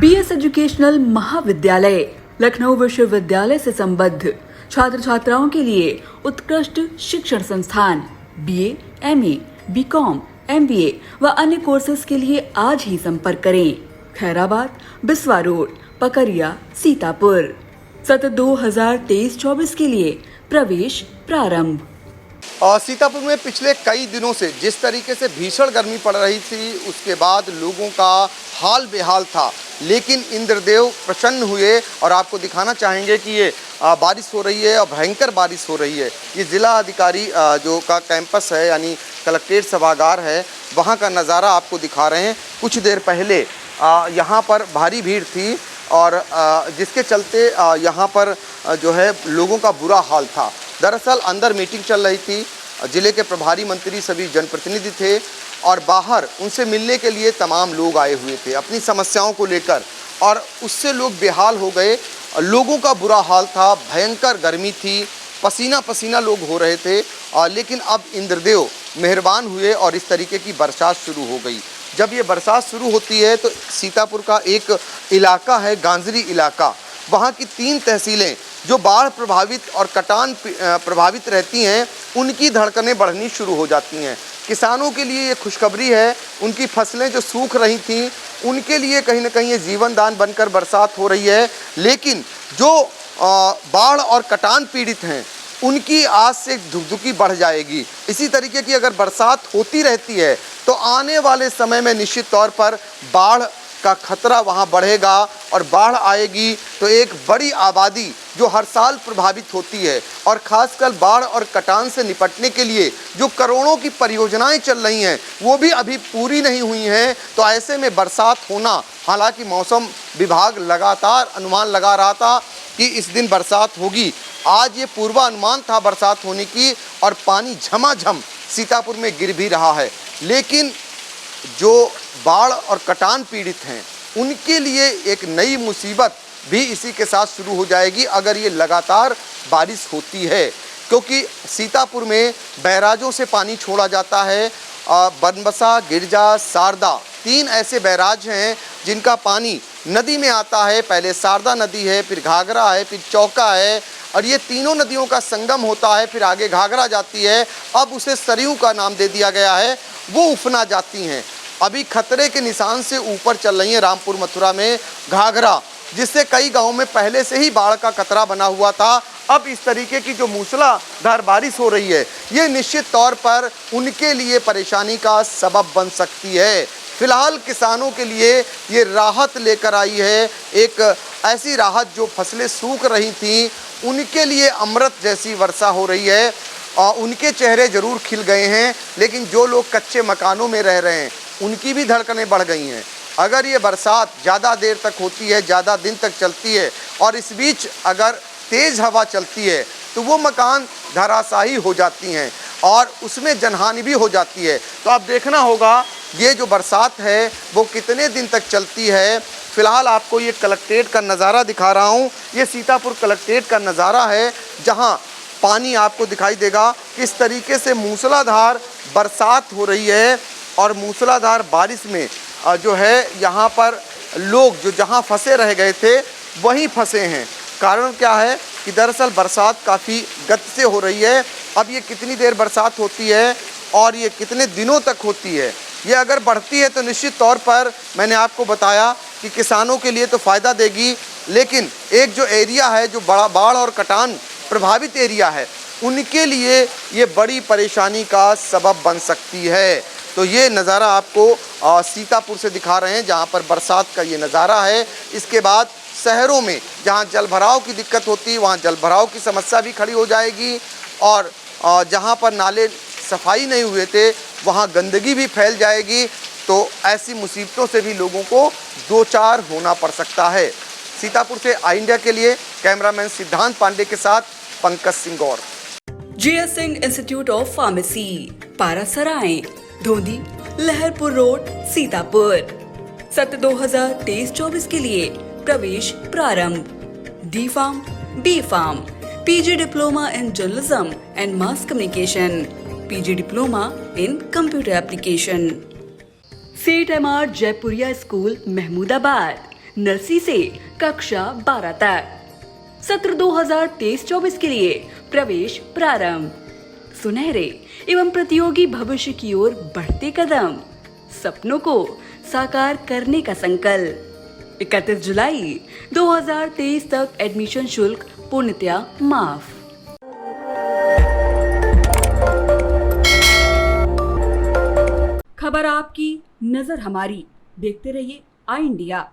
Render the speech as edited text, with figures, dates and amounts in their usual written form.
BS educational महाविद्यालय लखनऊ विश्वविद्यालय से संबद्ध छात्र छात्राओं के लिए उत्कृष्ट शिक्षण संस्थान बीए, एमए, बीकॉम, एमबीए व अन्य कोर्सेज के लिए आज ही संपर्क करें। खैराबाद, बिस्वा रोड, पकरिया, सीतापुर। सत्र 2023-24 के लिए प्रवेश प्रारंभ। सीतापुर में पिछले कई दिनों से जिस तरीके से भीषण गर्मी पड़ रही थी, उसके बाद लोगों का हाल बेहाल था, लेकिन इंद्रदेव प्रसन्न हुए और आपको दिखाना चाहेंगे कि ये बारिश हो रही है और भयंकर बारिश हो रही है। ये ज़िला अधिकारी जो का कैंपस है यानी कलेक्ट्रेट सभागार है, वहाँ का नज़ारा आपको दिखा रहे हैं। कुछ देर पहले यहाँ पर भारी भीड़ थी और जिसके चलते यहाँ पर जो है लोगों का बुरा हाल था। दरअसल अंदर मीटिंग चल रही थी, ज़िले के प्रभारी मंत्री सभी जनप्रतिनिधि थे और बाहर उनसे मिलने के लिए तमाम लोग आए हुए थे अपनी समस्याओं को लेकर, और उससे लोग बेहाल हो गए। लोगों का बुरा हाल था, भयंकर गर्मी थी, पसीना पसीना लोग हो रहे थे। लेकिन अब इंद्रदेव मेहरबान हुए और इस तरीके की बरसात शुरू हो गई। जब ये बरसात शुरू होती है तो सीतापुर का एक इलाका है गांजरी इलाका, वहाँ की 3 तहसीलें जो बाढ़ प्रभावित और कटान प्रभावित रहती हैं, उनकी धड़कनें बढ़नी शुरू हो जाती हैं। किसानों के लिए ये खुशखबरी है, उनकी फसलें जो सूख रही थीं उनके लिए कहीं ना कहीं ये जीवन दान बनकर बरसात हो रही है। लेकिन जो बाढ़ और कटान पीड़ित हैं उनकी आज से धुकधुकी बढ़ जाएगी। इसी तरीके की अगर बरसात होती रहती है तो आने वाले समय में निश्चित तौर पर बाढ़ का खतरा वहाँ बढ़ेगा और बाढ़ आएगी तो एक बड़ी आबादी जो हर साल प्रभावित होती है, और ख़ासकर बाढ़ और कटान से निपटने के लिए जो करोड़ों की परियोजनाएं चल रही हैं वो भी अभी पूरी नहीं हुई हैं। तो ऐसे में बरसात होना, हालांकि मौसम विभाग लगातार अनुमान लगा रहा था कि इस दिन बरसात होगी, आज ये पूर्वानुमान था बरसात होने की और पानी झमाझम सीतापुर में गिर भी रहा है। लेकिन जो बाढ़ और कटान पीड़ित हैं उनके लिए एक नई मुसीबत भी इसी के साथ शुरू हो जाएगी अगर ये लगातार बारिश होती है, क्योंकि सीतापुर में बैराजों से पानी छोड़ा जाता है। बनबसा, गिरजा, शारदा 3 ऐसे बैराज हैं जिनका पानी नदी में आता है। पहले शारदा नदी है, फिर घाघरा है, फिर चौका है, और ये तीनों नदियों का संगम होता है। फिर आगे घाघरा जाती है, अब उसे सरयू का नाम दे दिया गया है। वो उफना जाती हैं, अभी खतरे के निशान से ऊपर चल रही है। रामपुर मथुरा में घाघरा, जिससे कई गांवों में पहले से ही बाढ़ का खतरा बना हुआ था, अब इस तरीके की जो मूसलाधार बारिश हो रही है ये निश्चित तौर पर उनके लिए परेशानी का सबब बन सकती है। फिलहाल किसानों के लिए ये राहत लेकर आई है, एक ऐसी राहत जो फसलें सूख रही थीं उनके लिए अमृत जैसी वर्षा हो रही है। और उनके चेहरे ज़रूर खिल गए हैं, लेकिन जो लोग कच्चे मकानों में रह रहे हैं उनकी भी धड़कनें बढ़ गई हैं। अगर ये बरसात ज़्यादा देर तक होती है, ज़्यादा दिन तक चलती है और इस बीच अगर तेज़ हवा चलती है तो वो मकान धराशायी हो जाती हैं और उसमें जनहानि भी हो जाती है। तो अब देखना होगा ये जो बरसात है वो कितने दिन तक चलती है। फ़िलहाल आपको ये कलेक्ट्रेट का नज़ारा दिखा रहा हूँ। ये सीतापुर कलेक्ट्रेट का नज़ारा है जहाँ पानी आपको दिखाई देगा किस तरीके से मूसलाधार बरसात हो रही है, और मूसलाधार बारिश में जो है यहाँ पर लोग जो जहाँ फंसे रह गए थे वहीं फंसे हैं। कारण क्या है कि दरअसल बरसात काफ़ी गति से हो रही है। अब ये कितनी देर बरसात होती है और ये कितने दिनों तक होती है, ये अगर बढ़ती है तो निश्चित तौर पर मैंने आपको बताया कि किसानों के लिए तो फ़ायदा देगी, लेकिन एक जो एरिया है जो बड़ा बाढ़ और कटान प्रभावित एरिया है उनके लिए ये बड़ी परेशानी का सबब बन सकती है। तो ये नज़ारा आपको सीतापुर से दिखा रहे हैं जहाँ पर बरसात का ये नज़ारा है। इसके बाद शहरों में जहाँ जलभराव की दिक्कत होती है वहाँ जलभराव की समस्या भी खड़ी हो जाएगी, और जहाँ पर नाले सफाई नहीं हुए थे वहाँ गंदगी भी फैल जाएगी। तो ऐसी मुसीबतों से भी लोगों को दो चार होना पड़ सकता है। सीतापुर से आई इंडिया के लिए कैमरामैन सिद्धांत पांडे के साथ Pankaj Singh Gaur. GS Singh institute of pharmacy, Parasrai, Dhondhi, Laharpur road, Sitapur. सत्र 2023-24 के लिए प्रवेश प्रारंभ। D pharm, B pharm, PG diploma in journalism and mass communication, PG diploma in computer application. CET MR Jaipuria school, Mahmudabad. Nursery से कक्षा 12 तक। सत्र 2023-24 के लिए प्रवेश प्रारंभ। सुनहरे एवं प्रतियोगी भविष्य की ओर बढ़ते कदम, सपनों को साकार करने का संकल्प। 31 जुलाई 2023 तक एडमिशन शुल्क पूर्णतया माफ। खबर आपकी, नजर हमारी। देखते रहिए आई इंडिया।